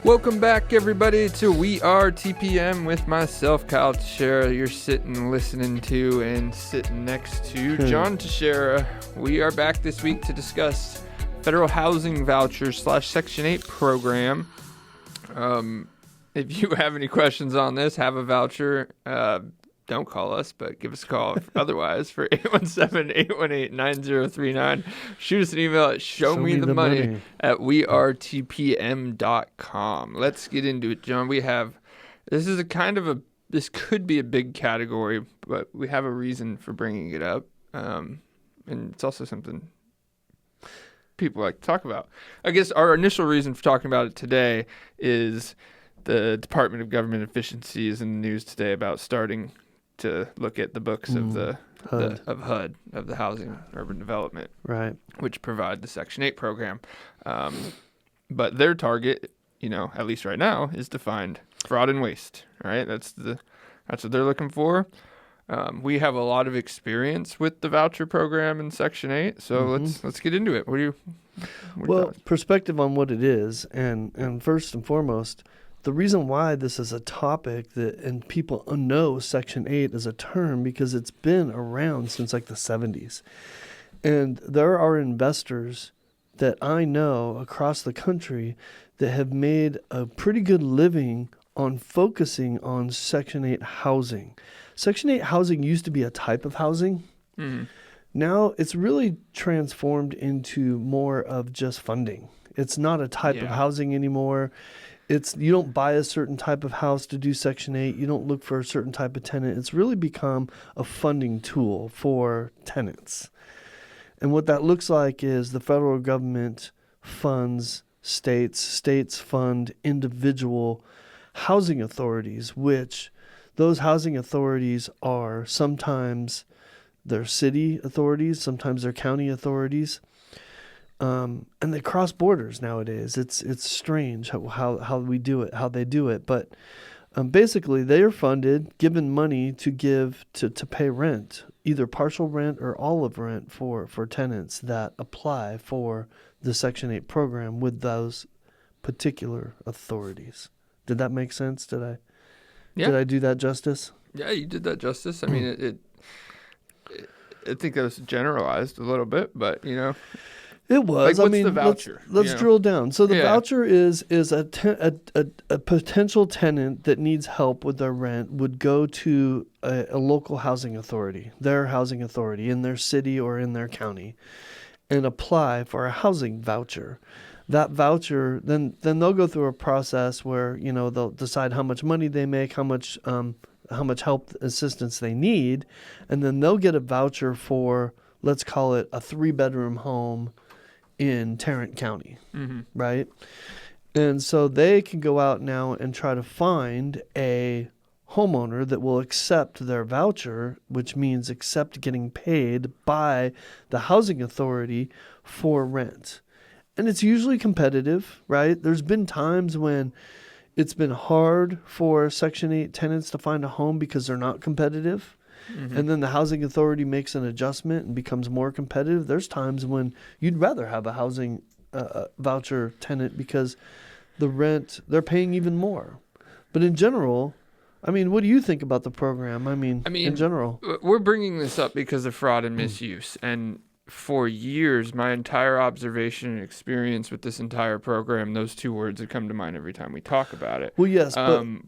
Welcome back, everybody, to We Are TPM with myself, Kyle Teixeira. You're sitting, listening to, and sitting next to John Teixeira. We are back this week to discuss federal housing voucher / Section 8 program. If you have any questions on this, have a voucher, don't call us, but give us a call otherwise for 817-818-9039. Shoot us an email at showmethemoney at wearetpm.com. Let's get into it, John. This could be a big category, but we have a reason for bringing it up. And it's also something people like to talk about. I guess our initial reason for talking about it today is the Department of Government Efficiency is in the news today about starting to look at the books of the HUD, of the Housing Urban Development, right, which provide the Section 8 program. But their target, at least right now, is to find fraud and waste. Right, that's what they're looking for. We have a lot of experience with the voucher program in Section 8, so let's get into it. What are your perspective on what it is, and first and foremost, the reason why this is a topic and people know Section 8 as a term because it's been around since like the 70s. And there are investors that I know across the country that have made a pretty good living on focusing on Section 8 housing. Section 8 housing used to be a type of housing. Mm-hmm. Now it's really transformed into more of just funding. It's not a type of housing anymore. You don't buy a certain type of house to do Section 8. You don't look for a certain type of tenant. It's really become a funding tool for tenants. And what that looks like is the federal government funds states. States fund individual housing authorities, which those housing authorities are sometimes their city authorities, sometimes their county authorities. And they cross borders nowadays. It's strange how we do it, how they do it. But basically, they are funded, given money to give to pay rent, either partial rent or all of rent for tenants that apply for the Section 8 program with those particular authorities. Did that make sense? Did I do that justice? Yeah, you did that justice. I mean, I think that was generalized a little bit, but It was. Like, what's the voucher? Let's drill down. So the voucher is a potential tenant that needs help with their rent would go to a local housing authority, their housing authority in their city or in their county, and apply for a housing voucher. That voucher, then they'll go through a process where they'll decide how much money they make, how much help assistance they need, and then they'll get a voucher for, let's call it a 3-bedroom home in Tarrant County, right? And so they can go out now and try to find a homeowner that will accept their voucher, which means accept getting paid by the housing authority for rent. And it's usually competitive, right? There's been times when it's been hard for Section 8 tenants to find a home because they're not competitive. And then the housing authority makes an adjustment and becomes more competitive. There's times when you'd rather have a housing voucher tenant because the rent, they're paying even more. But in general, I mean, what do you think about the program? I mean in general. We're bringing this up because of fraud and misuse. And for years, my entire observation and experience with this entire program, those two words have come to mind every time we talk about it. Well, yes,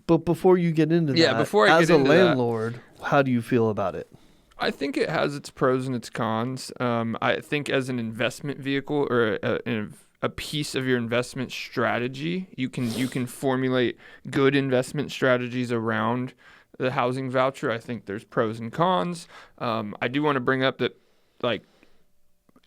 but before you get into that, as a landlord, how do you feel about it? I think it has its pros and its cons. I think as an investment vehicle or a piece of your investment strategy, you can formulate good investment strategies around the housing voucher. I think there's pros and cons. I do want to bring up that,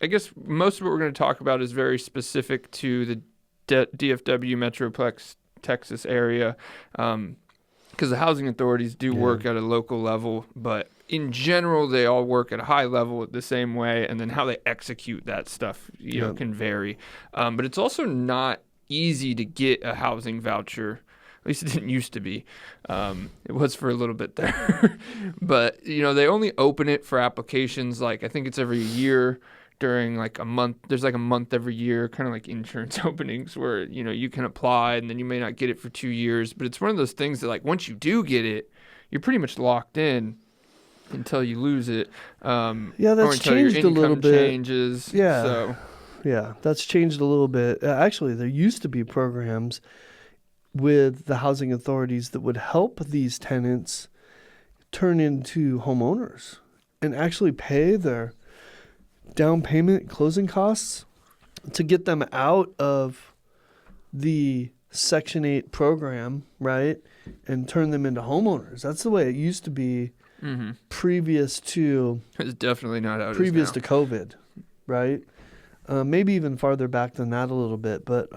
I guess most of what we're going to talk about is very specific to the DFW Metroplex, Texas area, because the housing authorities do work at a local level, but in general, they all work at a high level the same way, and then how they execute that stuff, can vary. But it's also not easy to get a housing voucher. At least it didn't used to be. It was for a little bit there. But, they only open it for applications I think it's every year during like a month. There's like a month every year, kind of like insurance openings where, you can apply and then you may not get it for 2 years. But it's one of those things that like once you do get it, you're pretty much locked in until you lose it. Yeah, that's or until your changed a little income bit. changes. Yeah. So Yeah, that's changed a little bit. Actually, there used to be programs with the housing authorities that would help these tenants turn into homeowners and actually pay their down payment closing costs to get them out of the Section 8 program, right? And turn them into homeowners. That's the way it used to be previous to it's definitely not how it is previous now. to COVID, right? Maybe even farther back than that a little bit, but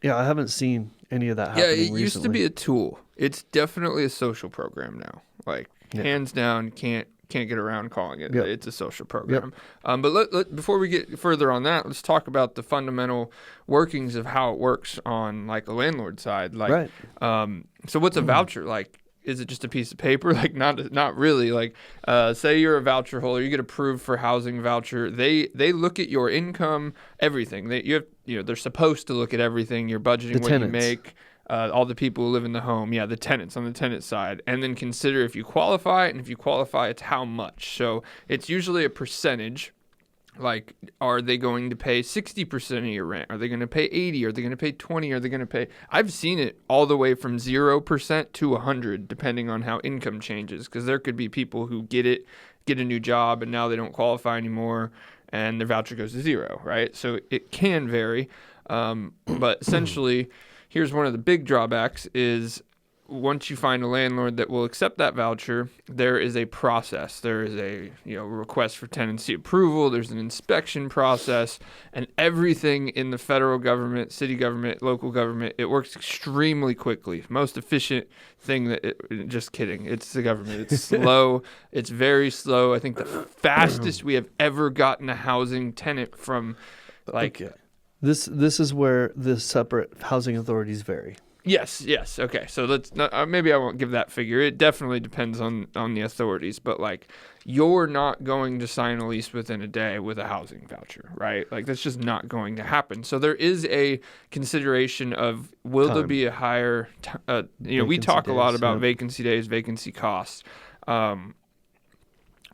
yeah, I haven't seen any of that happening recently. Yeah, it used to be a tool. It's definitely a social program now. Like hands down, can't get around calling it. Yep. It's a social program. But before we get further on that, let's talk about the fundamental workings of how it works on like a landlord side. Like, so what's a voucher? Like, is it just a piece of paper? Like, not really. Like, say you're a voucher holder, you get approved for housing voucher. They look at your income, everything. They're supposed to look at everything. Your budgeting, what you make, all the people who live in the home. Yeah, the tenants on the tenant side, and then consider if you qualify, and if you qualify, it's how much. So it's usually a percentage. Like, are they going to pay 60% of your rent? Are they going to pay 80? Are they going to pay 20? Are they going to pay? I've seen it all the way from 0% to 100, depending on how income changes. Because there could be people who get a new job, and now they don't qualify anymore, and their voucher goes to 0, right? So it can vary. But essentially, here's one of the big drawbacks is once you find a landlord that will accept that voucher, there is a process. There is a request for tenancy approval. There's an inspection process, and everything in the federal government, city government, local government, it works extremely quickly. Most efficient thing just kidding. It's the government. It's slow. It's very slow. I think the fastest we have ever gotten a housing tenant from like. Okay. This is where the separate housing authorities vary. Yes. Okay. So let's not, maybe I won't give that figure. It definitely depends on the authorities, but like you're not going to sign a lease within a day with a housing voucher, right? Like that's just not going to happen. So there is a consideration of will there be a higher, we talk a lot about vacancy days, vacancy costs.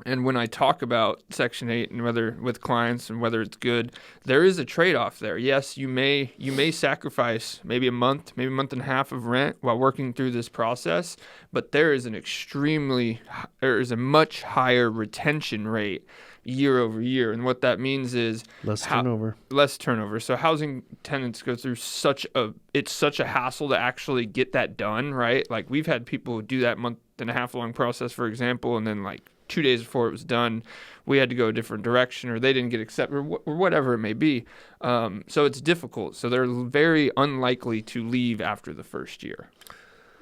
And when I talk about Section 8 and whether with clients and whether it's good, there is a trade-off there. Yes, you may sacrifice maybe a month and a half of rent while working through this process, but there is a much higher retention rate year over year. And what that means is less turnover. So housing tenants go through such a hassle to actually get that done, right? Like we've had people who do that month and a half long process, for example, and then like 2 days before it was done, we had to go a different direction, or they didn't get accepted, or whatever it may be. So it's difficult. So they're very unlikely to leave after the first year,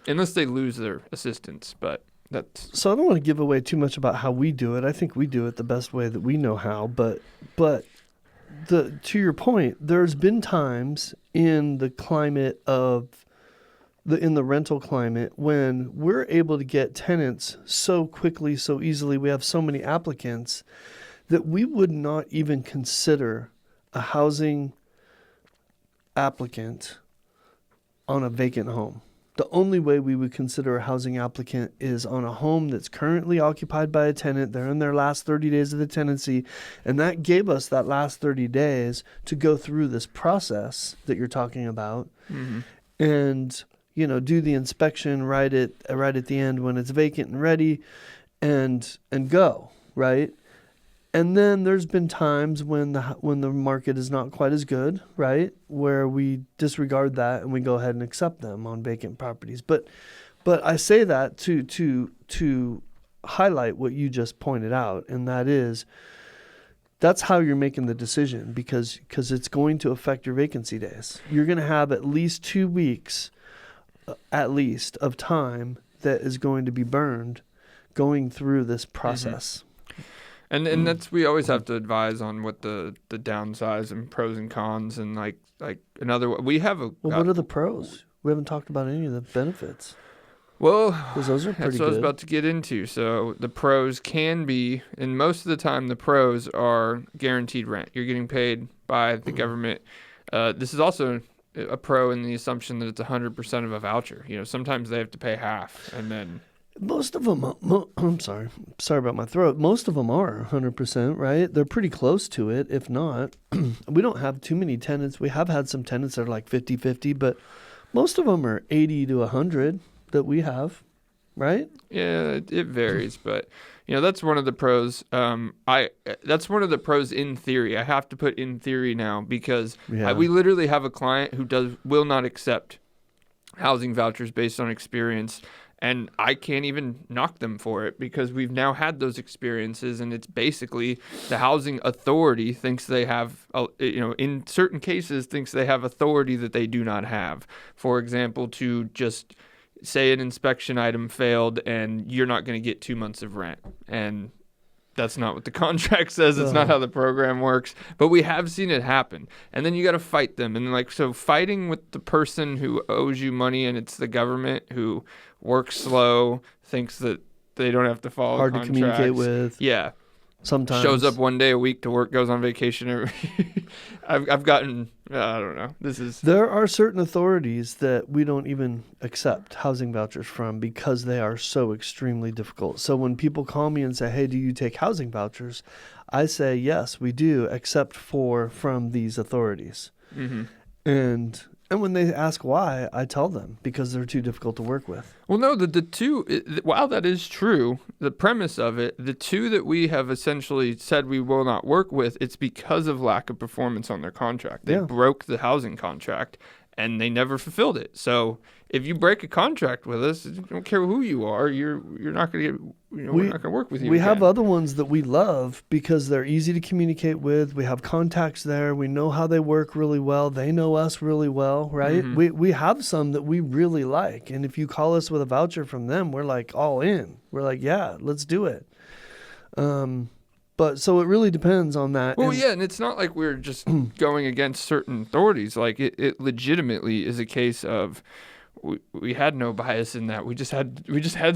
unless they lose their assistance. But that's. So I don't want to give away too much about how we do it. I think we do it the best way that we know how. But to your point, there's been times in the climate of. In the rental climate, when we're able to get tenants so quickly, so easily, we have so many applicants that we would not even consider a housing applicant on a vacant home. The only way we would consider a housing applicant is on a home that's currently occupied by a tenant. They're in their last 30 days of the tenancy, and that gave us that last 30 days to go through this process that you're talking about. Mm-hmm. And do the inspection right at the end when it's vacant and ready, and go, right? And then there's been times when the market is not quite as good, right, where we disregard that and we go ahead and accept them on vacant properties. But I say that to highlight what you just pointed out, and that is that's how you're making the decision because it's going to affect your vacancy days. You're going to have at least 2 weeks of time that is going to be burned going through this process. Mm-hmm. And that's, we always have to advise on what the downsides and pros and cons, and like another, we have what are the pros? We haven't talked about any of the benefits. Well, Because those are that's pretty what I was good. about to get into. So the pros can be, and most of the time the pros are guaranteed rent. You're getting paid by the government. This is also a pro in the assumption that it's 100% of a voucher. Sometimes they have to pay half, and then Most of them, I'm sorry about my throat. Most of them are 100%, right? They're pretty close to it, if not. We don't have too many tenants. We have had some tenants that are like 50-50, but most of them are 80 to 100 that we have, right? yeah, it varies, but that's one of the pros. That's one of the pros in theory. I have to put in theory now because Yeah. we literally have a client who will not accept housing vouchers based on experience, and I can't even knock them for it because we've now had those experiences, and it's basically the housing authority thinks they have, in certain cases, thinks they have authority that they do not have. For example, to just say an inspection item failed and you're not going to get 2 months of rent. And that's not what the contract says. It's not how the program works. But we have seen it happen. And then you got to fight them. And so fighting with the person who owes you money and it's the government who works slow, thinks that they don't have to follow Hard contracts. to communicate with. Yeah. Sometimes. Shows up one day a week to work, goes on vacation. I've gotten, I don't know. There are certain authorities that we don't even accept housing vouchers from because they are so extremely difficult. So when people call me and say, hey, do you take housing vouchers? I say, yes, we do, except from these authorities. Mm-hmm. And when they ask why, I tell them because they're too difficult to work with. Well, no, the two, while that is true, the premise of it, the two that we have essentially said we will not work with, it's because of lack of performance on their contract. They broke the housing contract and they never fulfilled it. So if you break a contract with us, I don't care who you are, you're not going to get, we're not going to work with you. We have other ones that we love because they're easy to communicate with. We have contacts there. We know how they work really well. They know us really well, right? Mm-hmm. We have some that we really like. And if you call us with a voucher from them, we're like all in. We're like, yeah, let's do it. But so it really depends on that. Well, and it's not like we're just going against certain authorities. Like it legitimately is a case of we had no bias in that. We just had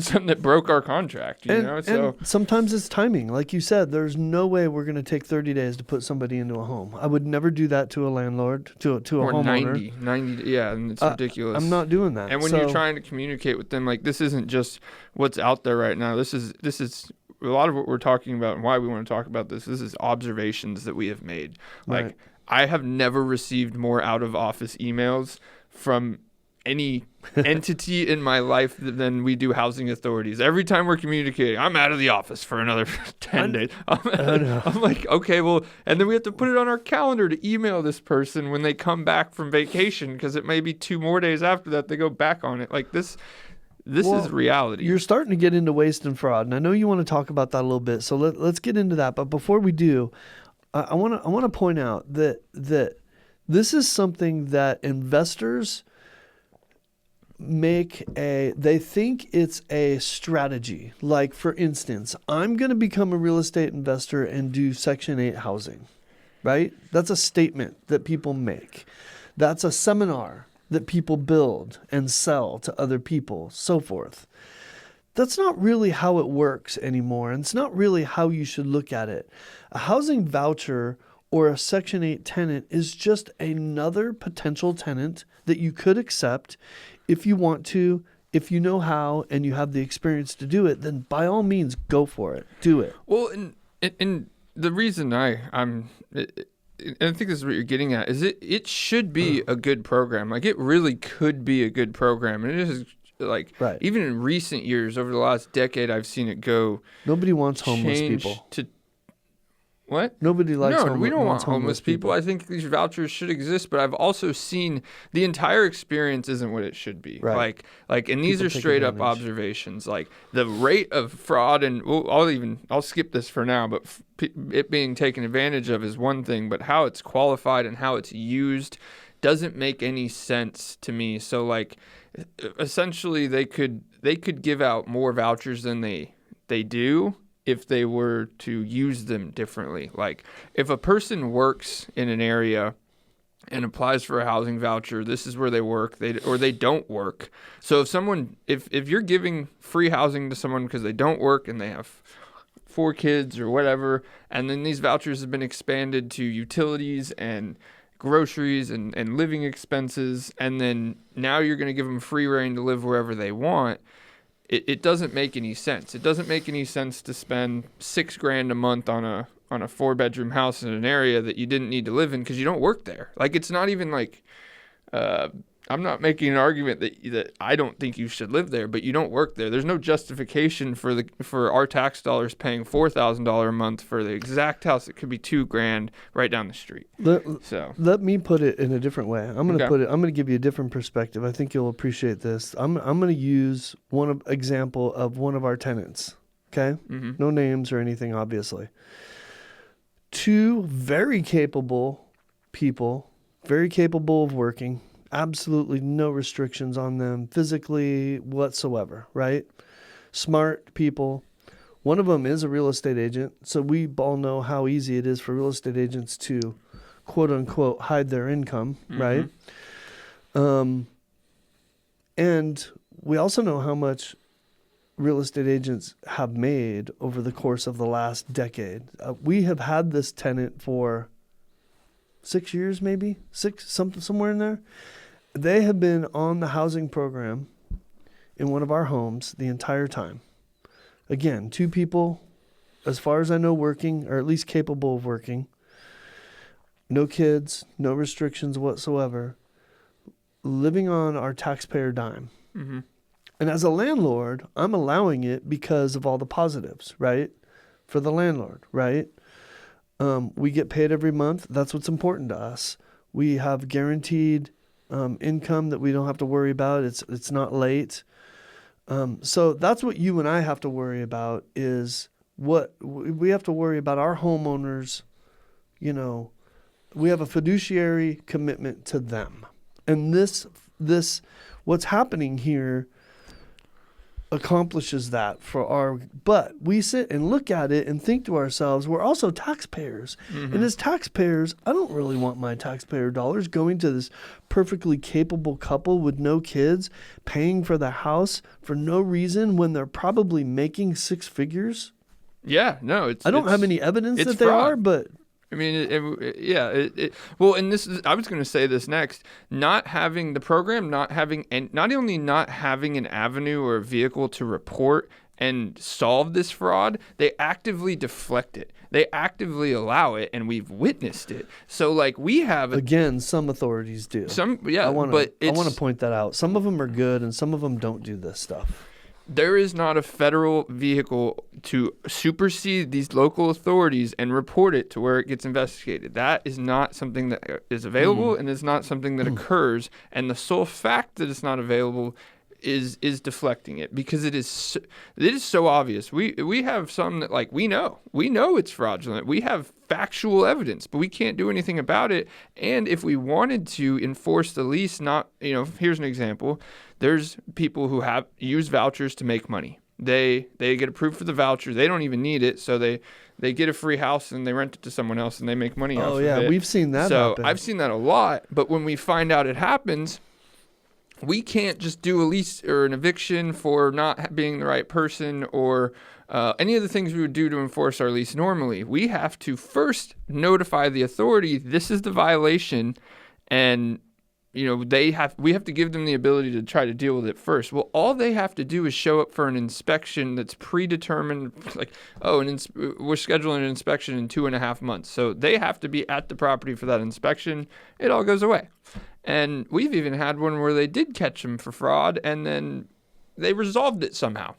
something that broke our contract, So and sometimes it's timing. Like you said, there's no way we're going to take 30 days to put somebody into a home. I would never do that to a landlord, to a homeowner. 90, yeah, and it's ridiculous. I'm not doing that. And when you're trying to communicate with them, like this isn't just what's out there right now. This is a lot of what we're talking about and why we want to talk about this. This is observations that we have made. Like Right. I have never received more out of office emails from any entity in my life than we do housing authorities. Every time we're communicating, I'm out of the office for another 10 days. I'm like, okay, well, and then we have to put it on our calendar to email this person when they come back from vacation because it may be 2 more days after that they go back on it. Like this is reality. You're starting to get into waste and fraud, and I know you want to talk about that a little bit. So let's get into that. But before we do, I want to point out that this is something that investors they think it's a strategy. Like, for instance, I'm going to become a real estate investor and do Section 8 housing, right? That's a statement that people make. That's a seminar that people build and sell to other people, so forth. That's not really how it works anymore, and it's not really how you should look at it. A housing voucher or a Section 8 tenant is just another potential tenant that you could accept if you want to, if you know how, and you have the experience to do it, then by all means, go for it. Do it. Well, and the reason and I think this is what you're getting at, is it should be a good program. Like, it really could be a good program. And it is, like, Right. Even in recent years, over the last decade, I've seen it go. Nobody wants homeless people. What? Nobody likes No, we don't want homeless people. I think these vouchers should exist, but I've also seen the entire experience isn't what it should be. Right. Like, and these People are take straight up advantage. observations. Like the rate of fraud, and I'll skip this for now, but it being taken advantage of is one thing, but how it's qualified and how it's used doesn't make any sense to me. So, like, essentially, they could give out more vouchers than they do if they were to use them differently. Like, if a person works in an area and applies for a housing voucher, this is where they work, or they don't work. So if you're giving free housing to someone because they don't work and they have 4 kids or whatever, and then these vouchers have been expanded to utilities and groceries and living expenses, and then now you're going to give them free reign to live wherever they want, it doesn't make any sense. It doesn't make any sense to spend $6,000 a month on a 4-bedroom house in an area that you didn't need to live in because you don't work there. Like, it's not even like, I'm not making an argument that I don't think you should live there, but you don't work there. There's no justification for our tax dollars paying $4,000 a month for the exact house that could be $2,000 right down the street. Let me put it in a different way. I'm gonna give you a different perspective. I think you'll appreciate this. I'm gonna use example of one of our tenants. Okay, no names or anything, obviously. 2 very capable people, very capable of working. Absolutely no restrictions on them physically whatsoever, right? Smart people. One of them is a real estate agent, so we all know how easy it is for real estate agents to, quote unquote, hide their income, right? And we also know how much real estate agents have made over the course of the last decade. We have had this tenant for 6 years, maybe somewhere in there. They have been on the housing program in one of our homes the entire time. Again, 2 people, as far as I know, working, or at least capable of working. No kids, no restrictions whatsoever. Living on our taxpayer dime. Mm-hmm. And as a landlord, I'm allowing it because of all the positives, right? For the landlord, right? We get paid every month. That's what's important to us. We have guaranteed income that we don't have to worry about. It's not late. So that's what you and I have to worry about, is what we have to worry about our homeowners. You know, we have a fiduciary commitment to them. And this what's happening here accomplishes that but we sit and look at it and think to ourselves, we're also taxpayers. Mm-hmm. And as taxpayers, I don't really want my taxpayer dollars going to this perfectly capable couple with no kids, paying for the house for no reason when they're probably making 6 figures. Yeah, no, I don't have any evidence that they fraud. are, but I mean, well, and I was going to say this next, not having the program, not only not having an avenue or a vehicle to report and solve this fraud, they actively deflect it. They actively allow it, and we've witnessed it. So, like, we have... Again, some authorities do. I want to point that out. Some of them are good, and some of them don't do this stuff. There is not a federal vehicle to supersede these local authorities and report it to where it gets investigated. That is not something that is available, and it's not something that occurs. And the sole fact that it's not available is deflecting it, because it is so obvious. We have some that, like, we know it's fraudulent. We have factual evidence, but we can't do anything about it. And if we wanted to enforce the lease, here's an example. There's people who have used vouchers to make money. They get approved for the voucher. They don't even need it, so they get a free house and they rent it to someone else and they make money off of it. Oh yeah, we've seen that happen. So I've seen that a lot. But when we find out it happens, we can't just do a lease or an eviction for not being the right person or any of the things we would do to enforce our lease normally. We have to first notify the authority this is the violation, and we have to give them the ability to try to deal with it first. Well, all they have to do is show up for an inspection that's predetermined, like, we're scheduling an inspection in 2.5 months. So they have to be at the property for that inspection. It all goes away. And we've even had one where they did catch them for fraud, and then they resolved it somehow.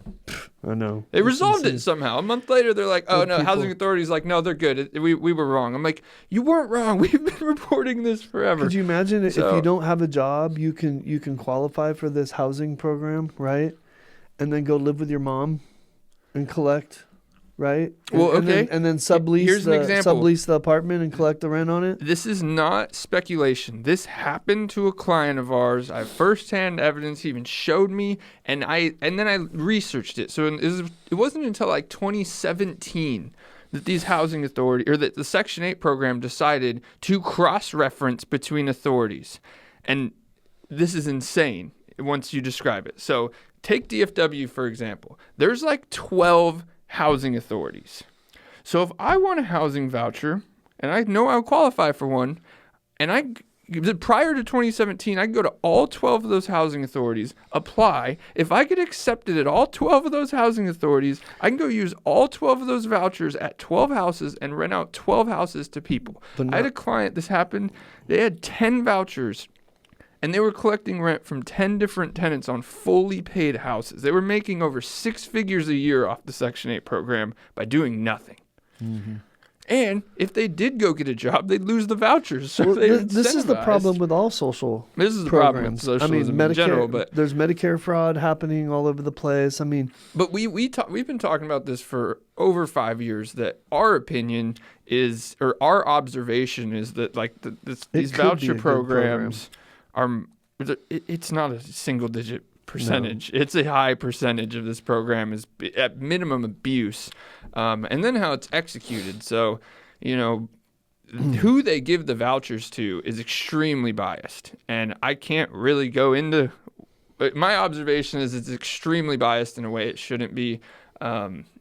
I know. They resolved it somehow. A month later, they're like, oh, no, housing authority's like, no, they're good. We were wrong. I'm like, you weren't wrong. We've been reporting this forever. Could you imagine if you don't have a job, you can qualify for this housing program, right? And then go live with your mom and collect, right? Well, okay. And then sublease the apartment and collect the rent on it? This is not speculation. This happened to a client of ours. I have firsthand evidence. He even showed me, and then I researched it. So it wasn't until like 2017 that these housing authority or that the Section 8 program decided to cross-reference between authorities. And this is insane once you describe it. So take DFW, for example. There's like 12 housing authorities. So if I want a housing voucher and I know I'll qualify for one, and prior to 2017, I could go to all 12 of those housing authorities, apply. If I get accepted at all 12 of those housing authorities, I can go use all 12 of those vouchers at 12 houses and rent out 12 houses to people. I had a client, this happened, they had 10 vouchers, and they were collecting rent from 10 different tenants on fully paid houses. They were making over 6 figures a year off the Section 8 program by doing nothing. Mm-hmm. And if they did go get a job, they'd lose the vouchers. So this is the problem with all social This is the programs. problem with socialism Medicare, in general. But there's Medicare fraud happening all over the place. But we've been talking about this for over 5 years, that our opinion is, or our observation is that like these voucher programs it's not a single digit percentage. No. It's a high percentage of this program is at minimum abuse. And then how it's executed. So, who they give the vouchers to is extremely biased. And I can't really go into, but my observation is it's extremely biased in a way it shouldn't be.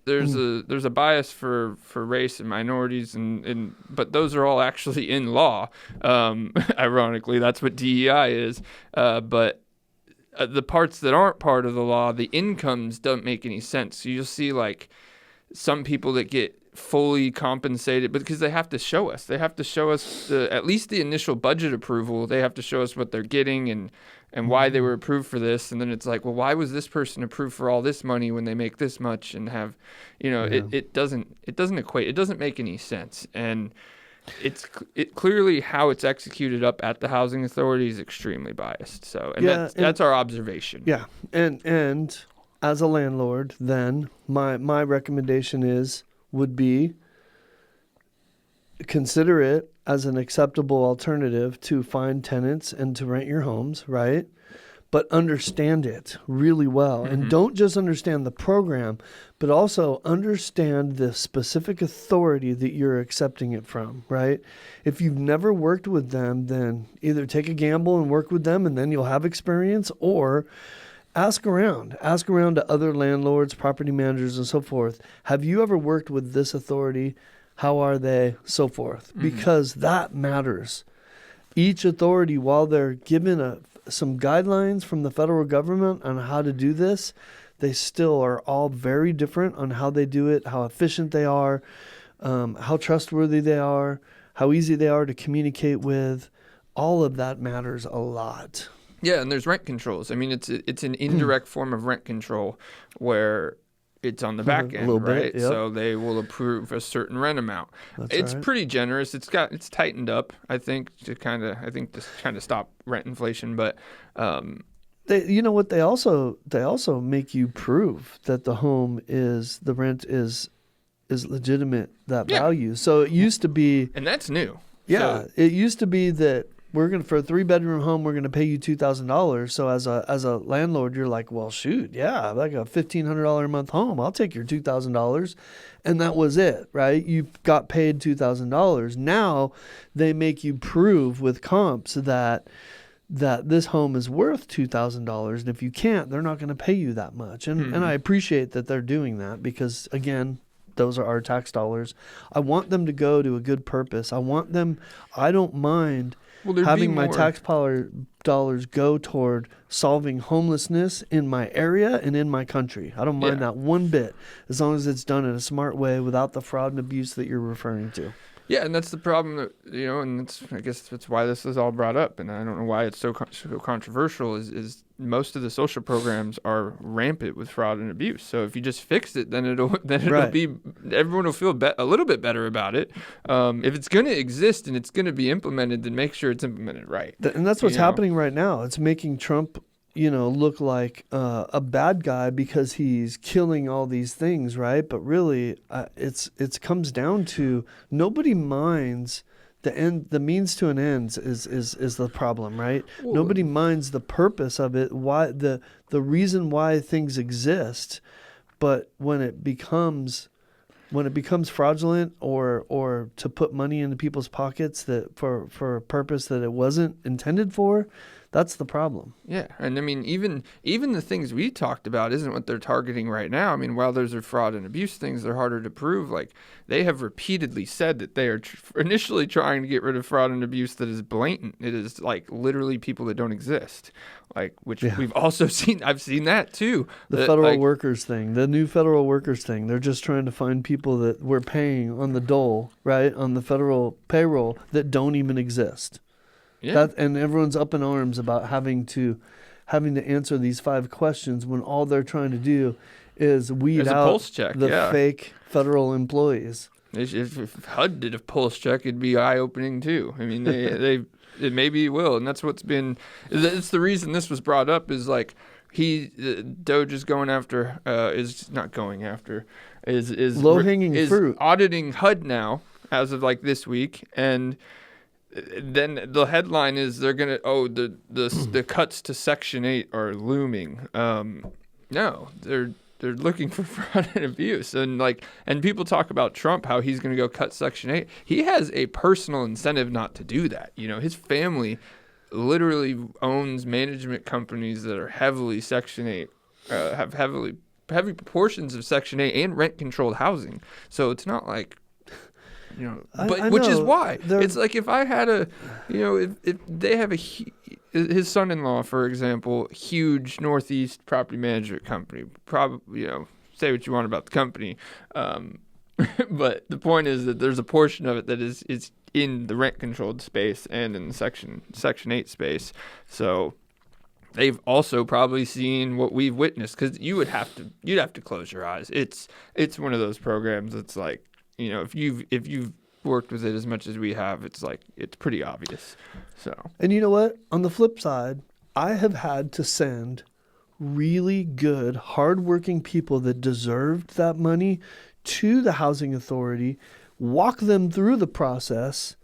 There's a bias for race and minorities, but those are all actually in law. Ironically, that's what DEI is. But the parts that aren't part of the law, the incomes don't make any sense. So you'll see like some people that get fully compensated, but because they have to show us at least the initial budget approval. They have to show us what they're getting and why they were approved for this. And then it's like, well, why was this person approved for all this money when they make this much and have, it doesn't equate. It doesn't make any sense. And it clearly how it's executed up at the housing authority is extremely biased. So, that's our observation. Yeah. And as a landlord, then my recommendation would be consider it as an acceptable alternative to find tenants and to rent your homes, right? But understand it really well. Mm-hmm. And don't just understand the program, but also understand the specific authority that you're accepting it from, right? If you've never worked with them, then either take a gamble and work with them and then you'll have experience, or ask around to other landlords, property managers, and so forth. Have you ever worked with this authority? How are they? So forth. Mm-hmm. Because that matters. Each authority, while they're given some guidelines from the federal government on how to do this, they still are all very different on how they do it, how efficient they are, how trustworthy they are, how easy they are to communicate with. All of that matters a lot. Yeah, and there's rent controls. I mean, it's an indirect form of rent control where it's on the back end, right? Yep. So they will approve a certain rent amount. It's right. Pretty generous. It's tightened up, I think, to kind of stop rent inflation. But you know what? They also make you prove that the rent is legitimate, that value. So it used to be, and that's new. Yeah, it used to be that for a 3-bedroom home, we're gonna pay you $2,000. So as a landlord, you're like, well, shoot, yeah, like a $1,500 a month home, I'll take your $2,000, and that was it, right? You got paid $2,000. Now they make you prove with comps that this home is worth $2,000, and if you can't, they're not gonna pay you that much. And I appreciate that they're doing that because, again, those are our tax dollars. I want them to go to a good purpose. I don't mind having my tax dollars go toward solving homelessness in my area and in my country. I don't mind that one bit, as long as it's done in a smart way without the fraud and abuse that you're referring to. Yeah, and that's the problem that, and I guess that's why this is all brought up, and I don't know why it's so controversial, is most of the social programs are rampant with fraud and abuse. So if you just fix it, then it'll be, everyone will feel a little bit better about it. If it's going to exist and it's going to be implemented, then make sure it's implemented right. And that's what's happening right now. It's making Trump look like a bad guy because he's killing all these things, right? But really, it comes down to nobody minds the end. The means to an end is the problem, right? Well, nobody minds the purpose of it, why the reason why things exist. But when it becomes when it becomes fraudulent or to put money into people's pockets that for a purpose that it wasn't intended for, that's the problem. Yeah, and I mean, even the things we talked about isn't what they're targeting right now. I mean, while those are fraud and abuse things, they're harder to prove. Like, they have repeatedly said that they are initially trying to get rid of fraud and abuse that is blatant. It is like literally people that don't exist, like, which we've also seen. I've seen that too. The federal workers thing, the new federal workers thing. They're just trying to find people that we're paying on the dole, right, on the federal payroll that don't even exist. Yeah. And everyone's up in arms about having to answer these 5 questions when all they're trying to do is weed out the fake federal employees. If HUD did a pulse check, it'd be eye-opening too. I mean, it maybe will, and that's what's been. It's the reason this was brought up is like Doge is going after is not going after is low-hanging fruit, auditing HUD now as of like this week. And then the headline is they're gonna the cuts to Section 8 are looming. No, they're looking for fraud and abuse, and people talk about Trump, how he's gonna go cut Section 8. He has a personal incentive not to do that. You know, his family literally owns management companies that are heavily Section 8, have heavy proportions of Section 8 and rent controlled housing. So it's not like. You know, but which is why it's like if I had if they have his son-in-law, for example, huge Northeast property management company, probably, say what you want about the company, but the point is that there's a portion of it that is in the rent controlled space and in the Section 8 space. So they've also probably seen what we've witnessed, because you'd have to close your eyes. It's one of those programs that's like, if you've worked with it as much as we have, it's like it's pretty obvious. So, and you know what? On the flip side, I have had to send really good, hardworking people that deserved that money to the housing authority, walk them through the process,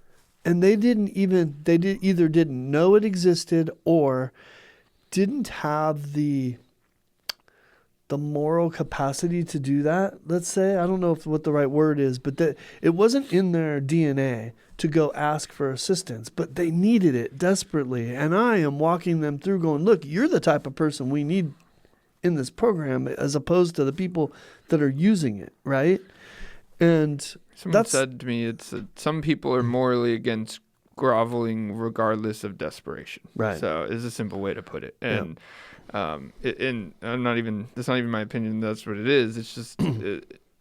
and they either didn't know it existed or didn't have the moral capacity to do that, let's say. I don't know what the right word is, but that it wasn't in their DNA to go ask for assistance, but they needed it desperately. And I am walking them through going, look, you're the type of person we need in this program, as opposed to the people that are using it, right? And someone said to me, some people are morally against groveling regardless of desperation. Right. So it's a simple way to put it. And and that's not even my opinion. That's what it is. It's just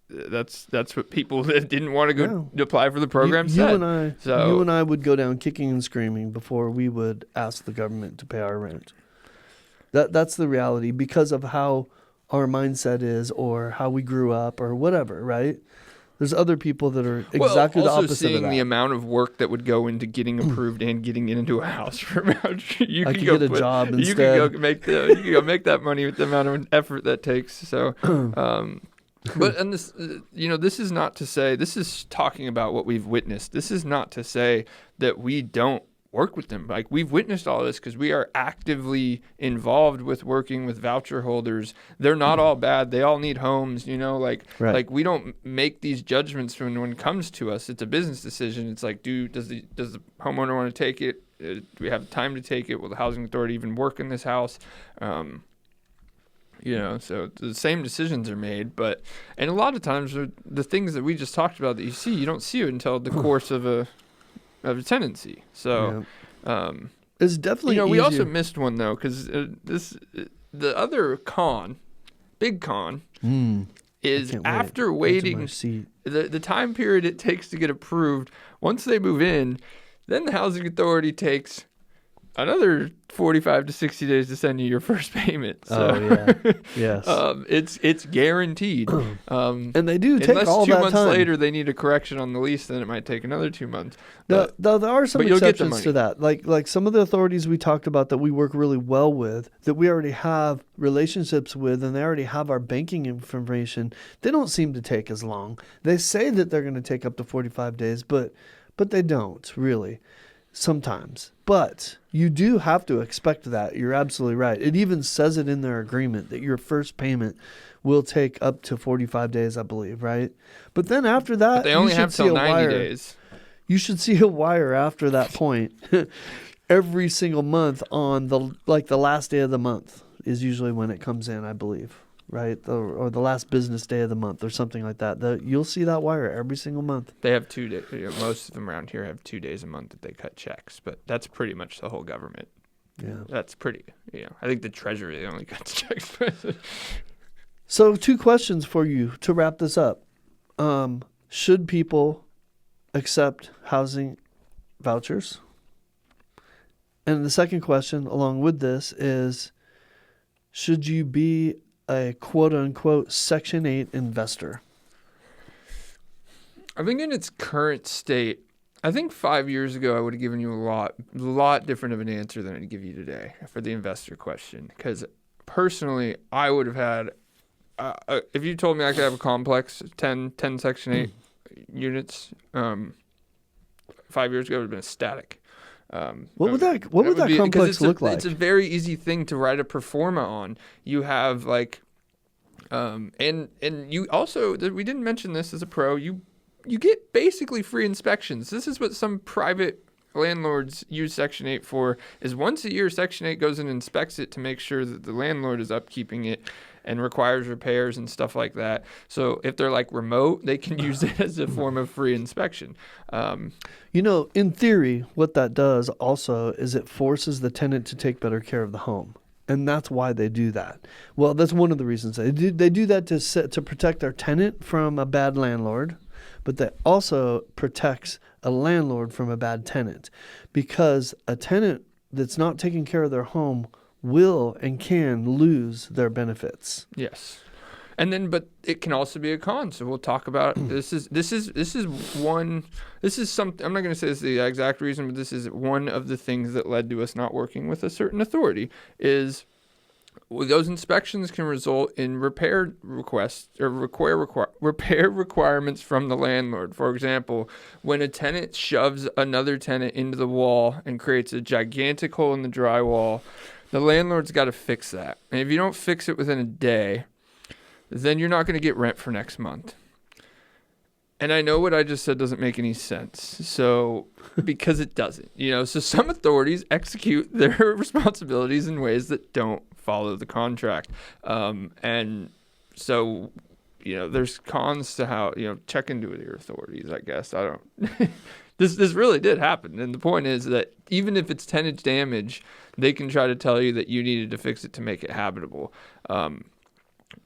that's what people that didn't want to go apply for the program said. You and I would go down kicking and screaming before we would ask the government to pay our rent. That's the reality, because of how our mindset is, or how we grew up, or whatever. Right? There's other people that are exactly the opposite of that. Also seeing the amount of work that would go into getting approved and getting into a house for a voucher. I could get a job instead. You could go make that money with the amount of effort that takes. So, but this, this is not to say, this is talking about what we've witnessed. This is not to say that we don't work with them. Like, we've witnessed all this because we are actively involved with working with voucher holders. They're not all bad. They all need homes, like we don't make these judgments when it comes to us. It's a business decision. It's like, does the homeowner want to take it? Do we have time to take it? Will the housing authority even work in this house? So the same decisions are made, and a lot of times the things that we just talked about that you don't see it until the course of a tenancy. So it's definitely we also missed one though, because the other big con is after waiting the time period it takes to get approved. Once they move in, then the housing authority takes another 45 to 60 days to send you your first payment. So, yes. It's guaranteed. And they do take all that time. Unless 2 months later they need a correction on the lease, then it might take another 2 months. There are some exceptions to that. Like some of the authorities we talked about that we work really well with, that we already have relationships with, and they already have our banking information, they don't seem to take as long. They say that they're going to take up to 45 days, but they don't really. sometimes. But you do have to expect that. You're absolutely right. It even says it in their agreement that your first payment will take up to 45 days, I believe, right? But then after that, But they only have till 90 days. You should see a wire after that point every single month on the last day of the month is usually when it comes in, I believe, right? Or the last business day of the month or something like that. You'll see that wire every single month. They have 2 days. Most of them around here have 2 days a month that they cut checks, but that's pretty much the whole government. Yeah. That's pretty, I think the Treasury only cuts checks. So 2 questions for you to wrap this up. Should people accept housing vouchers? And the second question along with this is, should you be a quote-unquote Section 8 investor? I think in its current state, I think 5 years ago I would have given you a lot different of an answer than I'd give you today for the investor question. Because personally, I would have had, if you told me I could have a complex 10 Section 8 units, 5 years ago, it would have been ecstatic. What would that complex look like? It's a very easy thing to write a pro forma on. You have and you also, we didn't mention this as a pro, you get basically free inspections. This is what some private landlords use Section 8 for, is once a year Section 8 goes and inspects it to make sure that the landlord is upkeeping it and requires repairs and stuff like that. So if they're remote, they can use it as a form of free inspection. In theory, what that does also is it forces the tenant to take better care of the home. And that's why they do that. Well, that's one of the reasons. They do that to protect our tenant from a bad landlord, but that also protects a landlord from a bad tenant. Because a tenant that's not taking care of their home will and can lose their benefits. Yes. And then, but it can also be a con. So we'll talk about this is something, I'm not going to say this is the exact reason, but this is one of the things that led to us not working with a certain authority is those inspections can result in repair requests or repair requirements from the landlord. For example, when a tenant shoves another tenant into the wall and creates a gigantic hole in the drywall, the landlord's got to fix that. And if you don't fix it within a day, then you're not going to get rent for next month. And I know what I just said doesn't make any sense. So, because it doesn't, so some authorities execute their responsibilities in ways that don't follow the contract. And so, there's cons to how, check into with your authorities, I guess. I don't, this really did happen. And the point is that even if it's tenant damage, they can try to tell you that you needed to fix it to make it habitable.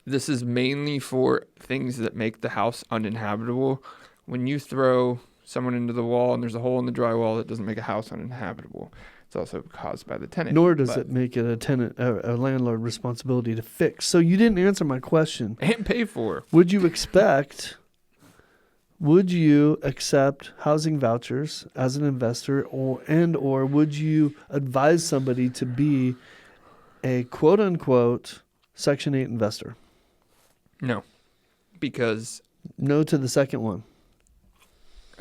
This is mainly for things that make the house uninhabitable. When you throw someone into the wall and there's a hole in the drywall, that doesn't make a house uninhabitable. It's also caused by the tenant. Nor does it make it a landlord responsibility to fix. So you didn't answer my question. And pay for. Would you accept housing vouchers as an investor, or would you advise somebody to be a quote unquote Section 8 investor? No, because no to the second one.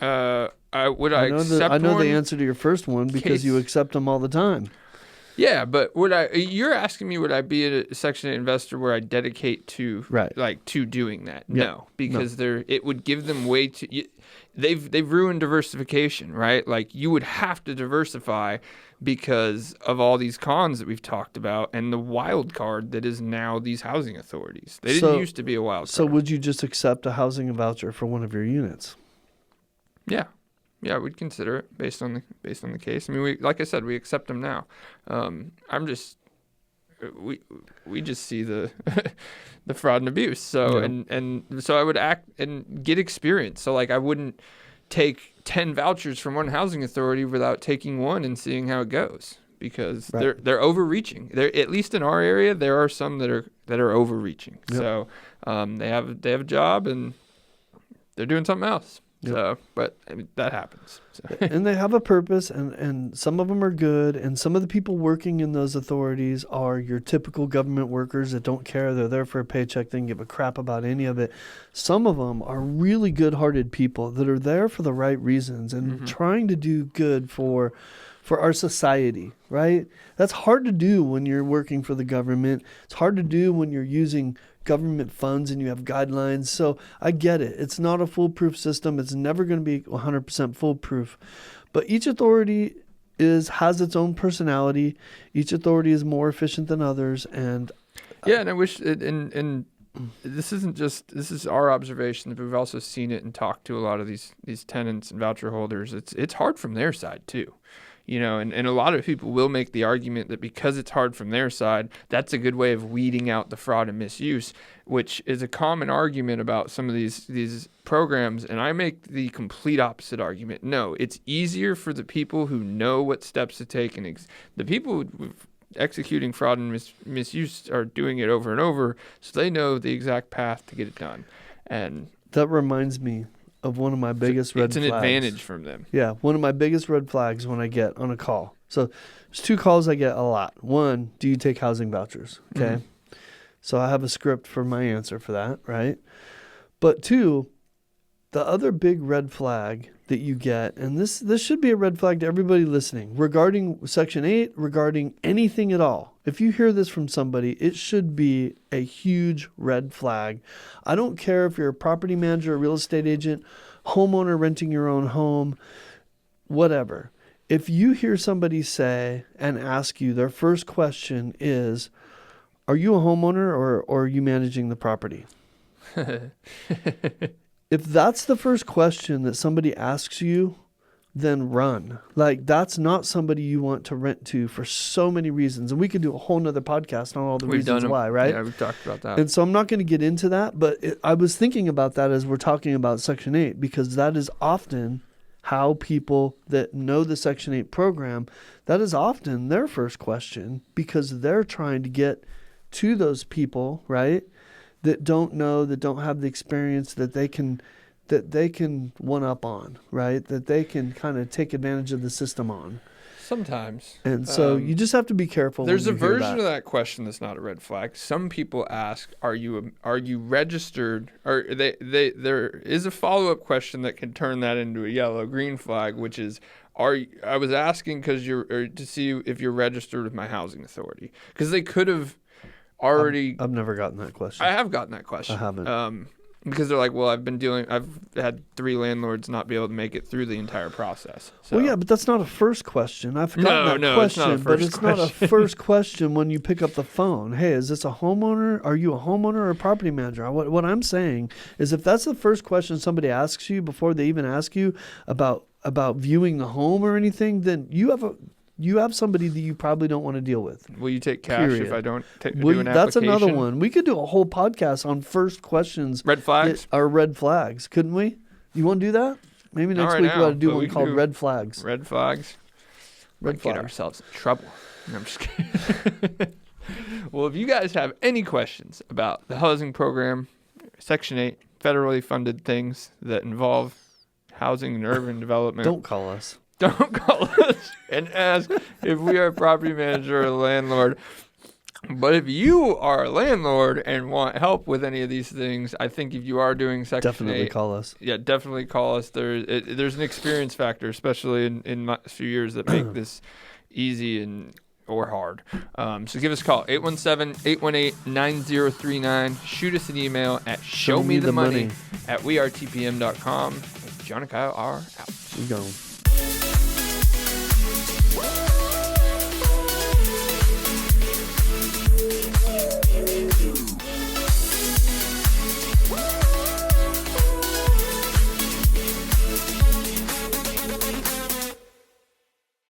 I know the answer to your first one because you accept them all the time. Yeah, but you're asking me would I be a Section 8 investor where I dedicate to to doing that? Yep. No, because it would give them way too. They've ruined diversification, right? You would have to diversify because of all these cons that we've talked about and the wild card that is now these housing authorities. They didn't used to be a wild card. So would you just accept a housing voucher for one of your units? Yeah. Yeah, we'd consider it based on the case. I mean, like I said, we accept them now. We just see the the fraud and abuse. So and so I would act and get experience. So I wouldn't take 10 vouchers from one housing authority without taking one and seeing how it goes because they're overreaching. At least in our area, there are some that are overreaching. Yep. So they have a job and they're doing something else. Yep. So, but I mean, that happens. So. And they have a purpose, and some of them are good, and some of the people working in those authorities are your typical government workers that don't care. They're there for a paycheck. They don't give a crap about any of it. Some of them are really good-hearted people that are there for the right reasons and trying to do good for our society, right? That's hard to do when you're working for the government. It's hard to do when you're using government funds and you have guidelines. So I get it. It's not a foolproof system. It's never going to be 100% foolproof. But each authority has its own personality. Each authority is more efficient than others. And and I wish and this is our observation, but we've also seen it and talked to a lot of these tenants and voucher holders. It's hard from their side too. And a lot of people will make the argument that because it's hard from their side, that's a good way of weeding out the fraud and misuse, which is a common argument about some of these programs. And I make the complete opposite argument. No, it's easier for the people who know what steps to take. And the people executing fraud and misuse are doing it over and over, so they know the exact path to get it done. And that reminds me of one of my biggest red flags. It's an advantage from them. Yeah, one of my biggest red flags when I get on a call. So there's 2 calls I get a lot. One, do you take housing vouchers? Okay. So I have a script for my answer for that, right? But 2, the other big red flag that you get, and this should be a red flag to everybody listening, regarding Section 8, regarding anything at all. If you hear this from somebody, it should be a huge red flag. I don't care if you're a property manager, a real estate agent, homeowner renting your own home, whatever. If you hear somebody say and ask you, their first question is, are you a homeowner or are you managing the property? If that's the first question that somebody asks you, then run. Like, that's not somebody you want to rent to for so many reasons. And we could do a whole nother podcast on all the reasons why, right? Yeah, we've talked about that. And so I'm not going to get into that, but I was thinking about that as we're talking about Section 8, because that is often how people that know the Section 8 program, that is often their first question, because they're trying to get to those people, right, that don't know, that don't have the experience, that they can one up on, right? That they can kind of take advantage of the system on. Sometimes. And so you just have to be careful. There's a version of that question that's not a red flag. Some people ask, "Are you registered?" Or there is a follow-up question that can turn that into a yellow green flag, which is, I was asking to see if you're registered with my housing authority, because they could have already. I've never gotten that question. I have gotten that question. I haven't. Because they're like, well, I've had 3 landlords not be able to make it through the entire process. So. Well, yeah, but that's not a first question. I've forgotten that question, it's not a first question when you pick up the phone. Hey, is this a homeowner? Are you a homeowner or a property manager? What I'm saying is, if that's the first question somebody asks you before they even ask you about viewing the home or anything, then you have somebody that you probably don't want to deal with. Will you take cash if I don't do an application? That's another one. We could do a whole podcast on first questions. Red flags? Are red flags, couldn't we? You want to do that? Maybe next week we ought to do one called Red Flags. Red flags? Red flags. Get ourselves in trouble. No, I'm just kidding. Well, if you guys have any questions about the housing program, Section 8, federally funded things that involve housing and urban development. Don't call us. Don't call us and ask if we are a property manager or a landlord. But if you are a landlord and want help with any of these things, I think if you are doing Section 8... Definitely call us. Yeah, definitely call us. There's an experience factor, especially in my few years, that make this easy or hard. So give us a call, 817-818-9039. Shoot us an email at showmethemoney@wearetpm.com. John and Kyle are out. We're going.